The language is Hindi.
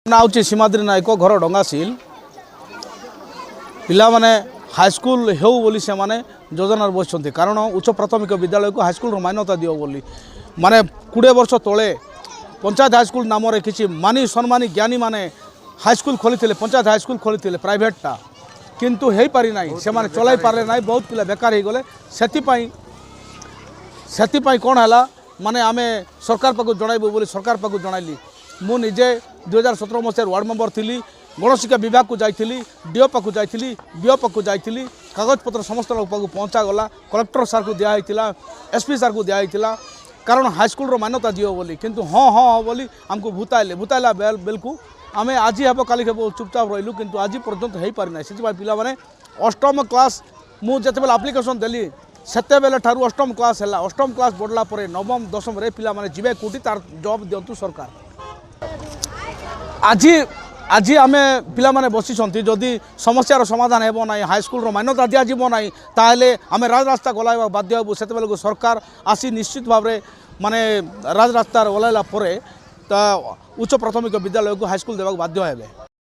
ना हूँ सीमाद्री नायक घर डंगासिल पिला माने हाईस्कल हो बोली से माने योजनार बसुँच कारण उच्च प्राथमिक विद्यालय को हाईस्कल मान्यता दियो बोली माने 20 वर्ष तले पंचायत हाईस्कल नाम किसी मानी सम्मानी ज्ञानी माने हाईस्कल खोली पंचायत हाईस्कल खोली प्राइवेटा किंतु हो पारि ना से माने चलाई पारे ना बहुत पिला बेकार हो गले से कौन है माने आमे सरकार पाक जनइबू बोली सरकार पाक जनइली मु निजे 2017 मसीह वार्ड मेंबर थी गणशिक्षा विभाग को जाइली डीओ पाक जाइली बीओ पाक जाइली कागजपत्र समस्त लोक पाक पहुँचा गला कलेक्टर सार को दिखाई एसपी सार को दिखाई कारण हाईस्कल मान्यता दियो बोली किंतु हाँ हाँ हाँ बोली आमको भूताइला बेलू आम आज हे काली हे चुपचाप रही किंतु आज पर्यंत हो पारि ना से पिला माने अष्टम क्लास मुझे आप्लिकेसन देली सेते बेले ठारू अष्टम क्लास है अष्टम क्लास बढ़ला पर नवम दशम रे पिला माने जीवे कोटी तार जॉब दिंतु सरकार आज आज आम पिला माने बसी जदि समस्यार समाधान हेबो ना हाईस्कल मान्यता दिया जीवो ना ताहले आम राजरास्ता गलाइबा बाध्य हेबु सेते बेले सरकार आसी निश्चित भाव में माने राजरास्ता गलाइला परे उच्च प्राथमिक विद्यालय को हाईस्कल देवाक बाध्य हेबे।